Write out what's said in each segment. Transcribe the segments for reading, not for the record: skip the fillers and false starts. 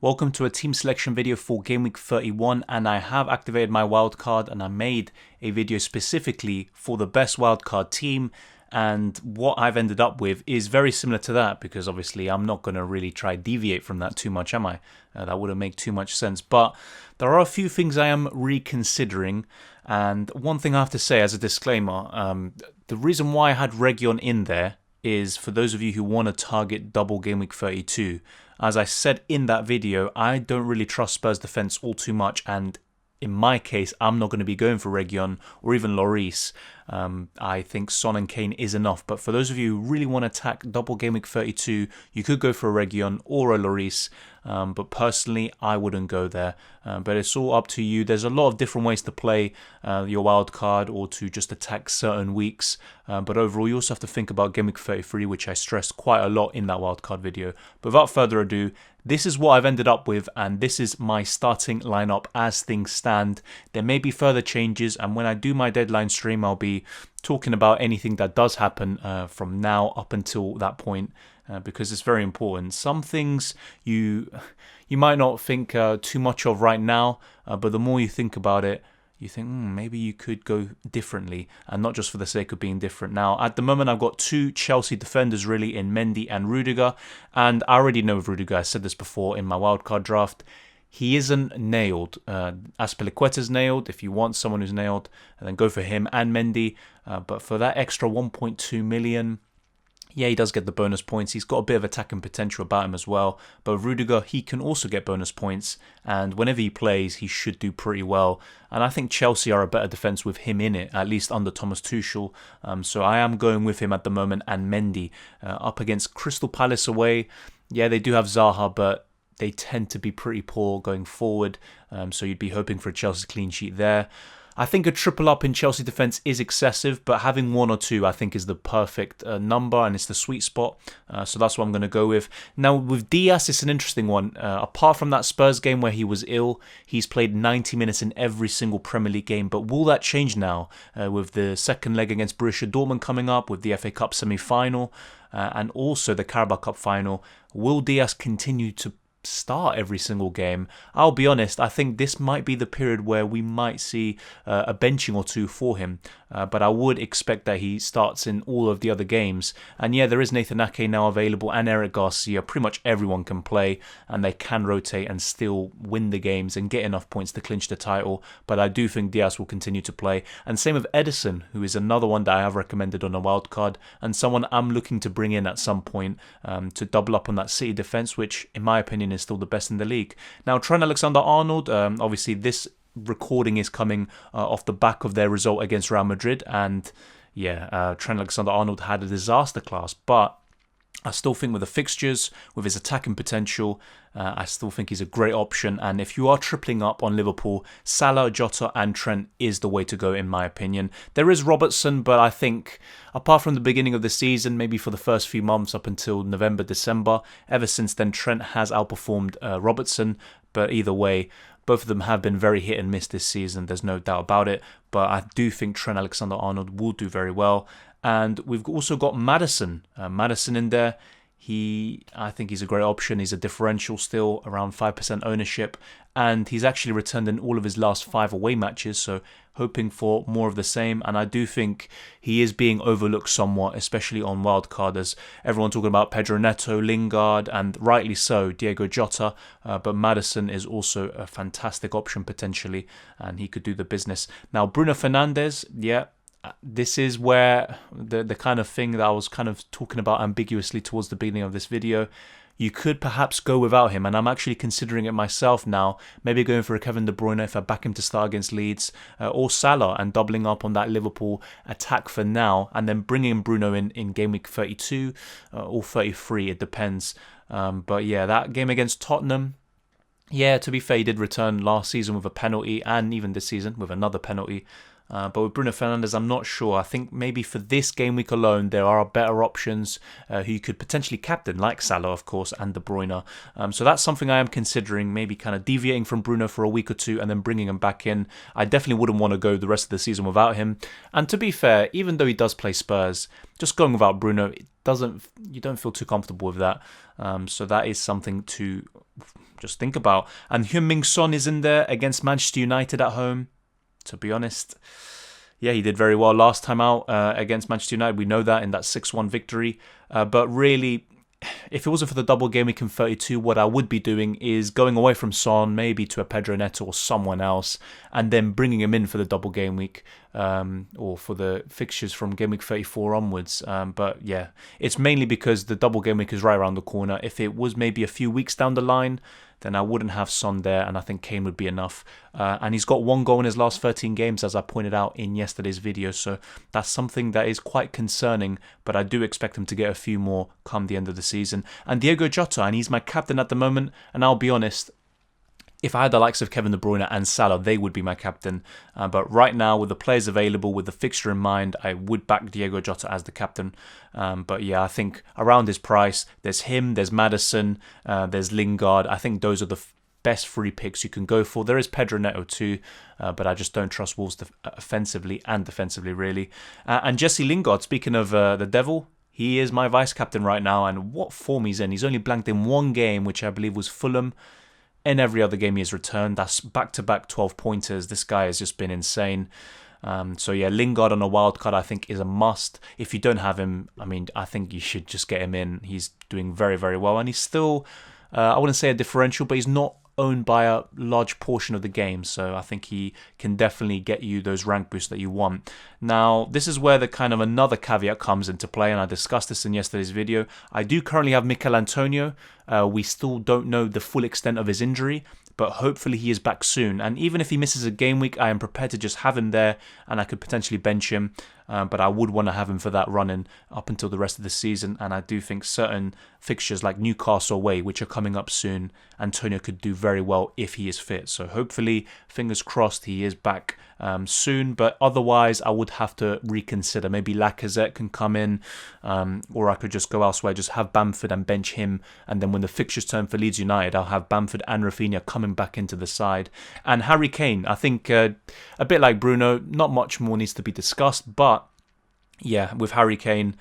Welcome to a team selection video for Game Week 31, and I have activated my wildcard and I made a video specifically for the best wildcard team, and what I've ended up with is very similar to that because obviously I'm not going to really try deviate from that too much, am I? That wouldn't make too much sense, but there are a few things I am reconsidering, and one thing I have to say as a disclaimer, the reason why I had Region in there is for those of you who want to target double Game Week 32. As I said in that video, I don't really trust Spurs defence all too much, and in my case, I'm not going to be going for Region or even Lloris. I think Son and Kane is enough, but for those of you who really want to attack double Game Week 32, you could go for a Region or a Lloris, but personally, I wouldn't go there. But it's all up to you. There's a lot of different ways to play your wild card or to just attack certain weeks, but overall, you also have to think about Game Week 33, which I stressed quite a lot in that wildcard video. But without further ado, this is what I've ended up with, and this is my starting lineup as things stand. There may be further changes, and when I do my deadline stream, I'll be talking about anything that does happen from now up until that point, because it's very important. Some things you might not think too much of right now, but the more you think about it, you think maybe you could go differently, and not just for the sake of being different. Now, at the moment, I've got two Chelsea defenders really in Mendy and Rudiger, and I already know of Rudiger. I said this before in my wildcard draft. He isn't nailed. Azpilicueta's nailed. If you want someone who's nailed, then go for him and Mendy. But for that extra 1.2 million, yeah, he does get the bonus points. He's got a bit of attacking potential about him as well. But Rudiger, he can also get bonus points. And whenever he plays, he should do pretty well. And I think Chelsea are a better defence with him in it, at least under Thomas Tuchel. So I am going with him at the moment. And Mendy up against Crystal Palace away. Yeah, they do have Zaha, but they tend to be pretty poor going forward. So you'd be hoping for a Chelsea clean sheet there. I think a triple up in Chelsea defence is excessive, but having one or two I think is the perfect number, and it's the sweet spot. So that's what I'm going to go with. Now with Diaz, it's an interesting one. Apart from that Spurs game where he was ill, he's played 90 minutes in every single Premier League game. But will that change now with the second leg against Borussia Dortmund coming up, with the FA Cup semi-final and also the Carabao Cup final? Will Diaz continue to start every single game? I'll be honest, I think this might be the period where we might see a benching or two for him, but I would expect that he starts in all of the other games. And yeah, there is Nathan Ake now available and Eric Garcia. Pretty much everyone can play, and they can rotate and still win the games and get enough points to clinch the title. But I do think Diaz will continue to play, and same with Edison, who is another one that I have recommended on a wild card, and someone I'm looking to bring in at some point to double up on that City defence, which in my opinion is still the best in the league. Now, Trent Alexander-Arnold, obviously this recording is coming off the back of their result against Real Madrid, and yeah, Trent Alexander-Arnold had a disaster class, but I still think with the fixtures, with his attacking potential, I still think he's a great option. And if you are tripling up on Liverpool, Salah, Jota and Trent is the way to go in my opinion. There is Robertson, but I think apart from the beginning of the season, maybe for the first few months up until November, December, ever since then Trent has outperformed Robertson. But either way, both of them have been very hit and miss this season, there's no doubt about it. But I do think Trent Alexander-Arnold will do very well. And we've also got Maddison in there. I think he's a great option. He's a differential still, around 5% ownership. And he's actually returned in all of his last 5 away matches. So hoping for more of the same. And I do think he is being overlooked somewhat, especially on wildcard, as everyone talking about Pedro Neto, Lingard, and rightly so, Diego Jota. But Maddison is also a fantastic option potentially, and he could do the business. Now, Bruno Fernandes, yeah. This is where the kind of thing that I was kind of talking about ambiguously towards the beginning of this video. You could perhaps go without him, and I'm actually considering it myself now. Maybe going for a Kevin De Bruyne if I back him to start against Leeds, or Salah, and doubling up on that Liverpool attack for now, and then bringing Bruno in game week 32 or 33, it depends. But yeah, that game against Tottenham, yeah, to be fair, he did return last season with a penalty, and even this season with another penalty. But with Bruno Fernandes, I'm not sure. I think maybe for this game week alone, there are better options who you could potentially captain, like Salah, of course, and De Bruyne. So that's something I am considering, maybe kind of deviating from Bruno for a week or two and then bringing him back in. I definitely wouldn't want to go the rest of the season without him. And to be fair, even though he does play Spurs, just going without Bruno, you don't feel too comfortable with that. So that is something to just think about. And Heung-min Son is in there against Manchester United at home. To be honest, yeah, he did very well last time out against Manchester United. We know that in that 6-1 victory. But really, if it wasn't for the double game week in 32, what I would be doing is going away from Son, maybe to a Pedro Neto or someone else, and then bringing him in for the double game week or for the fixtures from game week 34 onwards. But yeah, it's mainly because the double game week is right around the corner. If it was maybe a few weeks down the line, then I wouldn't have Son there, and I think Kane would be enough. And he's got 1 goal in his last 13 games, as I pointed out in yesterday's video, so that's something that is quite concerning, but I do expect him to get a few more come the end of the season. And Diego Jota, and he's my captain at the moment, and I'll be honest, if I had the likes of Kevin De Bruyne and Salah, they would be my captain. But right now, with the players available, with the fixture in mind, I would back Diego Jota as the captain. But yeah, I think around his price, there's him, there's Maddison, there's Lingard. I think those are the best free picks you can go for. There is Pedro Neto too, but I just don't trust Wolves offensively and defensively, really. And Jesse Lingard, speaking of the devil, he is my vice-captain right now, and what form he's in. He's only blanked in 1 game, which I believe was Fulham. In every other game he has returned. That's back-to-back 12-pointers. This guy has just been insane. So yeah, Lingard on a wild card I think is a must. If you don't have him, I mean, I think you should just get him in. He's doing very, very well. And he's still, I wouldn't say a differential, but he's not owned by a large portion of the game. So I think he can definitely get you those rank boosts that you want. Now, this is where the kind of another caveat comes into play, and I discussed this in yesterday's video. I do currently have Mikel Antonio. We still don't know the full extent of his injury, but hopefully he is back soon. And even if he misses a game week, I am prepared to just have him there, and I could potentially bench him. But I would want to have him for that run-in up until the rest of the season. And I do think certain fixtures like Newcastle away, which are coming up soon, Antonio could do very well if he is fit. So hopefully, fingers crossed, he is back soon. But otherwise, I would have to reconsider. Maybe Lacazette can come in, or I could just go elsewhere, just have Bamford and bench him. And then when the fixtures turn for Leeds United, I'll have Bamford and Rafinha coming back into the side. And Harry Kane, I think a bit like Bruno, not much more needs to be discussed, but yeah, with Harry Kane,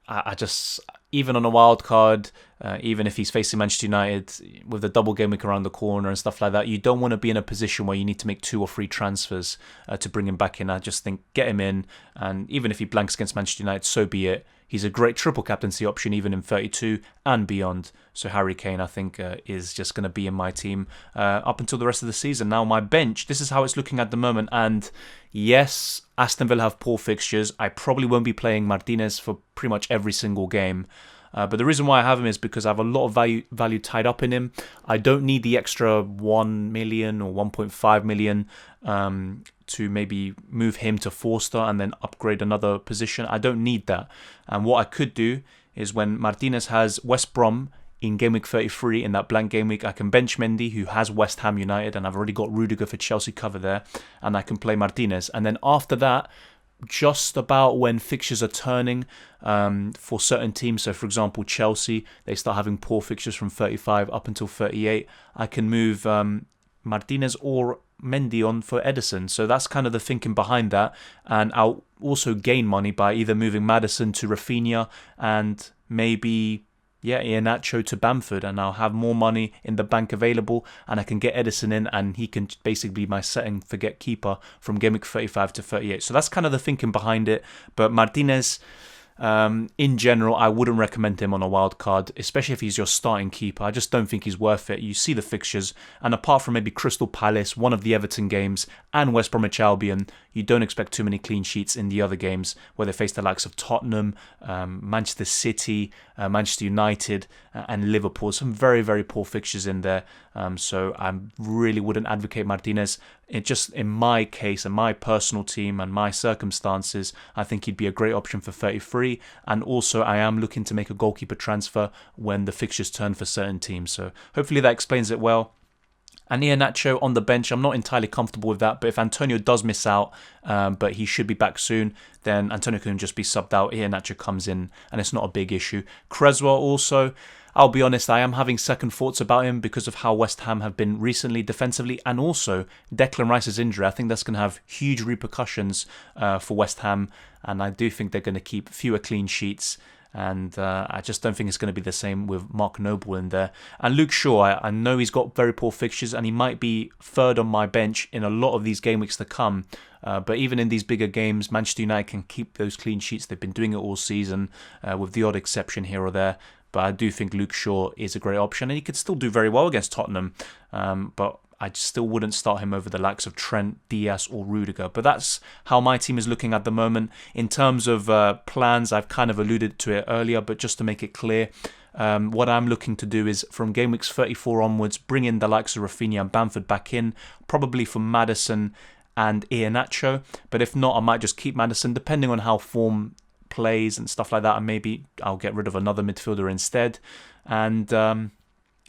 I just, even on a wild card, even if he's facing Manchester United with the double game week around the corner and stuff like that, you don't want to be in a position where you need to make 2 or 3 transfers to bring him back in. I just think get him in, and even if he blanks against Manchester United, so be it. He's a great triple captaincy option even in 32 and beyond. So Harry Kane, I think, is just going to be in my team up until the rest of the season. Now, my bench, this is how it's looking at the moment. And yes, Aston Villa have poor fixtures. I probably won't be playing Martinez for pretty much every single game. But the reason why I have him is because I have a lot of value tied up in him. I don't need the extra 1 million or 1.5 million to maybe move him to 4-star and then upgrade another position. I don't need that. And what I could do is when Martinez has West Brom in game week 33, in that blank game week, I can bench Mendy, who has West Ham United, and I've already got Rudiger for Chelsea cover there, and I can play Martinez. And then after that, just about when fixtures are turning for certain teams, so for example Chelsea, they start having poor fixtures from 35 up until 38, I can move Martinez or Mendy on for Ederson. So that's kind of the thinking behind that, and I'll also gain money by either moving Maddison to Rafinha and maybe Iheanacho to Bamford, and I'll have more money in the bank available, and I can get Ederson in, and he can basically be my set and forget keeper from game week 35 to 38. So that's kind of the thinking behind it. But Martinez, in general, I wouldn't recommend him on a wild card, especially if he's your starting keeper. I just don't think he's worth it. You see the fixtures, and apart from maybe Crystal Palace, one of the Everton games, and West Bromwich Albion, you don't expect too many clean sheets in the other games where they face the likes of Tottenham, Manchester City, Manchester United, and Liverpool. Some very, very poor fixtures in there. So I really wouldn't advocate Martinez. In my case and my personal team and my circumstances, I think he'd be a great option for 33. And also, I am looking to make a goalkeeper transfer when the fixtures turn for certain teams. So hopefully that explains it well. And Iheanacho on the bench, I'm not entirely comfortable with that. But if Antonio does miss out, but he should be back soon, then Antonio can just be subbed out. Iheanacho comes in, and it's not a big issue. Cresswell also, I'll be honest, I am having second thoughts about him because of how West Ham have been recently defensively, and also Declan Rice's injury. I think that's going to have huge repercussions for West Ham, and I do think they're going to keep fewer clean sheets. And I just don't think it's going to be the same with Mark Noble in there. And Luke Shaw, I know he's got very poor fixtures and he might be third on my bench in a lot of these game weeks to come. But even in these bigger games, Manchester United can keep those clean sheets. They've been doing it all season, with the odd exception here or there. But I do think Luke Shaw is a great option, and he could still do very well against Tottenham. But I still wouldn't start him over the likes of Trent, Diaz or Rudiger. But that's how my team is looking at the moment. In terms of plans, I've kind of alluded to it earlier, but just to make it clear, what I'm looking to do is from game weeks 34 onwards, bring in the likes of Rafinha and Bamford back in, probably for Maddison and Iheanacho. But if not, I might just keep Maddison, depending on how form plays and stuff like that, and maybe I'll get rid of another midfielder instead. And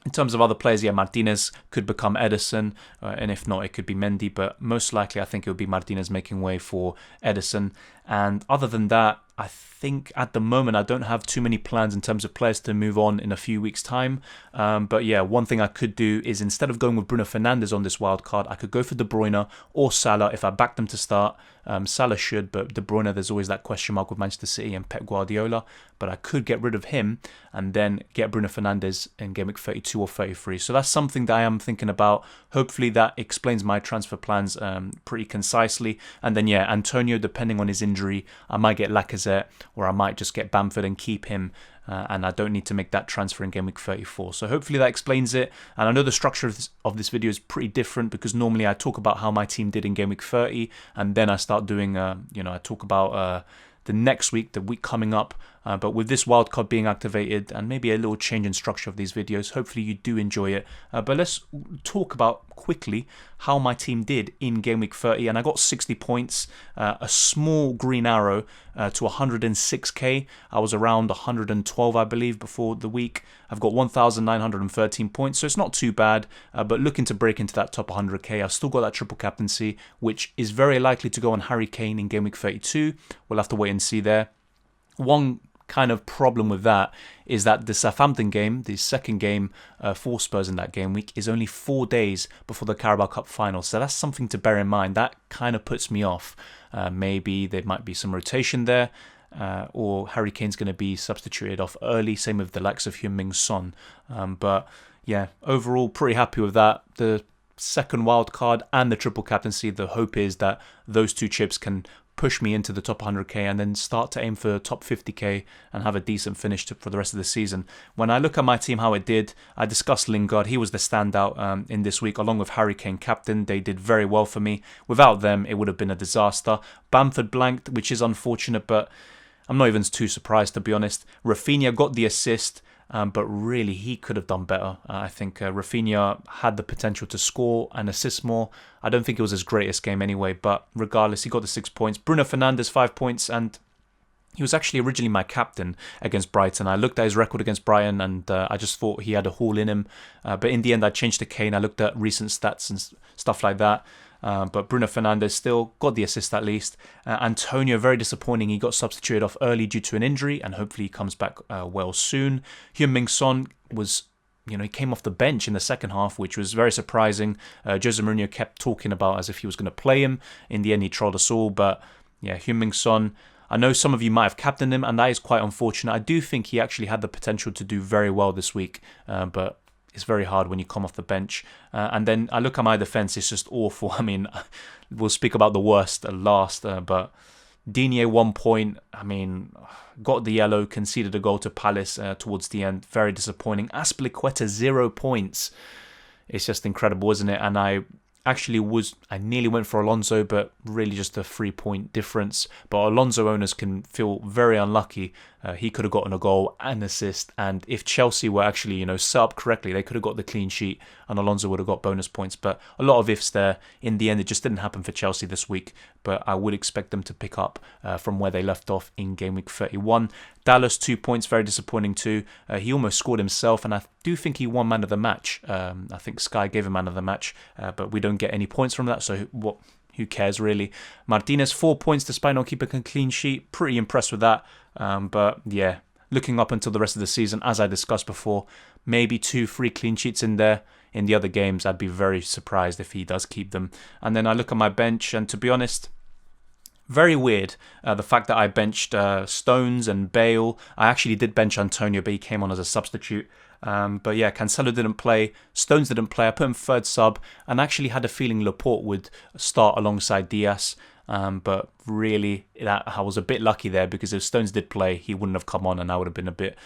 in terms of other players, Martinez could become Ederson, and if not, it could be Mendy, but most likely I think it would be Martinez making way for Ederson. And other than that, I think at the moment I don't have too many plans in terms of players to move on in a few weeks' time. But yeah, one thing I could do is instead of going with Bruno Fernandes on this wild card, I could go for De Bruyne or Salah if I back them to start. Salah should, but De Bruyne, there's always that question mark with Manchester City and Pep Guardiola. But I could get rid of him and then get Bruno Fernandes in game week 32 or 33. So that's something that I am thinking about. Hopefully that explains my transfer plans pretty concisely. And then yeah, Antonio, depending on his injury, I might get Lacazette or I might just get Bamford and keep him. And I don't need to make that transfer in game week 34. So hopefully that explains it. And I know the structure of this video is pretty different because normally I talk about how my team did in game week 30 and then I start doing, I talk about the next week, the week coming up. But with this wildcard being activated and maybe a little change in structure of these videos, hopefully you do enjoy it. But let's talk about quickly how my team did in game week 30. And I got 60 points, a small green arrow to 106k. I was around 112, I believe, before the week. I've got 1,913 points, so it's not too bad. But looking to break into that top 100k, I've still got that triple captaincy, which is very likely to go on Harry Kane in game week 32. We'll have to wait and see there. One kind of problem with that is that the Southampton game, the second game for Spurs in that game week, is only 4 days before the Carabao Cup final. So that's something to bear in mind. That kind of puts me off. Maybe there might be some rotation there, or Harry Kane's going to be substituted off early. Same with the likes of Heung-min Son. But yeah, overall pretty happy with that. The second wild card and the triple captaincy, the hope is that those two chips can push me into the top 100k and then start to aim for top 50k and have a decent finish for the rest of the season. When I look at my team, how it did, I discussed Lingard. He was the standout in this week, along with Harry Kane, captain. They did very well for me. Without them, it would have been a disaster. Bamford blanked, which is unfortunate, but I'm not even too surprised, to be honest. Rafinha got the assist, but really he could have done better. I think Rafinha had the potential to score and assist more. I don't think it was his greatest game anyway, but regardless, he got the 6 points. Bruno Fernandes, 5 points, and he was actually originally my captain against Brighton. I looked at his record against Brighton and I just thought he had a haul in him. But in the end, I changed to Kane. I looked at recent stats and stuff like that. But Bruno Fernandes still got the assist at least. Antonio, very disappointing. He got substituted off early due to an injury, and hopefully he comes back well soon. Heung-min Son was, he came off the bench in the second half, which was very surprising. Jose Mourinho kept talking about as if he was going to play him. In the end, he trolled us all. But yeah, Heung-min Son, I know some of you might have captained him, and that is quite unfortunate. I do think he actually had the potential to do very well this week, but it's very hard when you come off the bench. And then I look at my defence, it's just awful. I mean, we'll speak about the worst last, but Digne 1 point, got the yellow, conceded a goal to Palace towards the end. Very disappointing. Azpilicueta, 0 points. It's just incredible, isn't it? And I nearly went for Alonso, but really just a 3 point difference. But Alonso owners can feel very unlucky. He could have gotten a goal and assist, and if Chelsea were actually, set up correctly, they could have got the clean sheet, and Alonso would have got bonus points. But a lot of ifs there. In the end, it just didn't happen for Chelsea this week. But I would expect them to pick up from where they left off in game week 31. Dallas, 2 points, very disappointing too. He almost scored himself, and I do think he won man of the match. I think Sky gave him man of the match, but we don't get any points from that. So what? Who cares really? Martinez, 4 points despite not keeping a clean sheet. Pretty impressed with that. But yeah, looking up until the rest of the season, as I discussed before, maybe 2-3 clean sheets in there. In the other games, I'd be very surprised if he does keep them. And then I look at my bench, and to be honest, very weird, the fact that I benched Stones and Bale. I actually did bench Antonio, but he came on as a substitute. But yeah, Cancelo didn't play, Stones didn't play. I put him third sub, and actually had a feeling Laporte would start alongside Diaz. But really, I was a bit lucky there, because if Stones did play, he wouldn't have come on, and I would have been a bit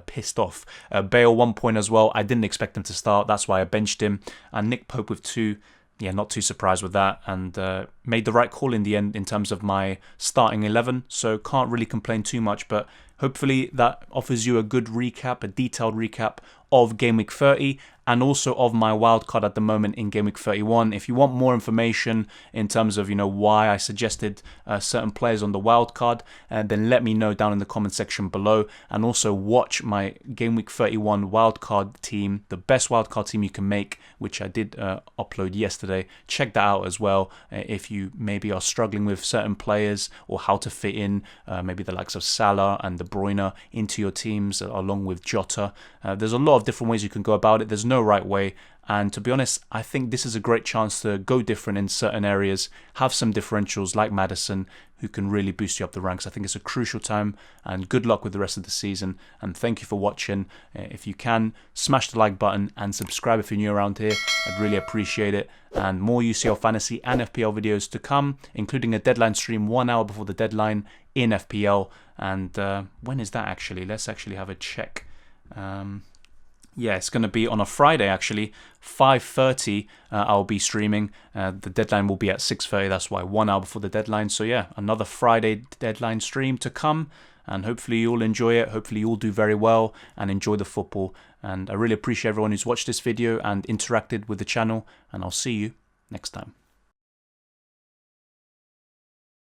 pissed off. Bale 1 point as well. I didn't expect him to start. That's why I benched him. And Nick Pope with 2. Yeah, not too surprised with that, and made the right call in the end in terms of my starting 11, so can't really complain too much, but hopefully that offers you a good recap, a detailed recap of Game Week 30, and also of my wildcard at the moment in Game Week 31. If you want more information in terms of, why I suggested certain players on the wildcard, then let me know down in the comment section below, and also watch my Game Week 31 wildcard team, the best wildcard team you can make, which I did upload yesterday. Check that out as well if you maybe are struggling with certain players, or how to fit in maybe the likes of Salah and De Bruyne into your teams along with Jota. There's a lot of different ways you can go about it. There's no right way, and to be honest, I think this is a great chance to go different in certain areas, have some differentials like Maddison, who can really boost you up the ranks. I think it's a crucial time, and good luck with the rest of the season, and thank you for watching. If you can, smash the like button and subscribe if you're new around here. I'd really appreciate it, and more UCL fantasy and FPL videos to come, including a deadline stream 1 hour before the deadline in FPL. And when is that actually? Let's actually have a check. Yeah, it's going to be on a Friday, actually, 5:30. I'll be streaming. The deadline will be at 6:30. That's why 1 hour before the deadline. So yeah, another Friday deadline stream to come, and hopefully you'll enjoy it. Hopefully you'll do very well and enjoy the football. And I really appreciate everyone who's watched this video and interacted with the channel, and I'll see you next time.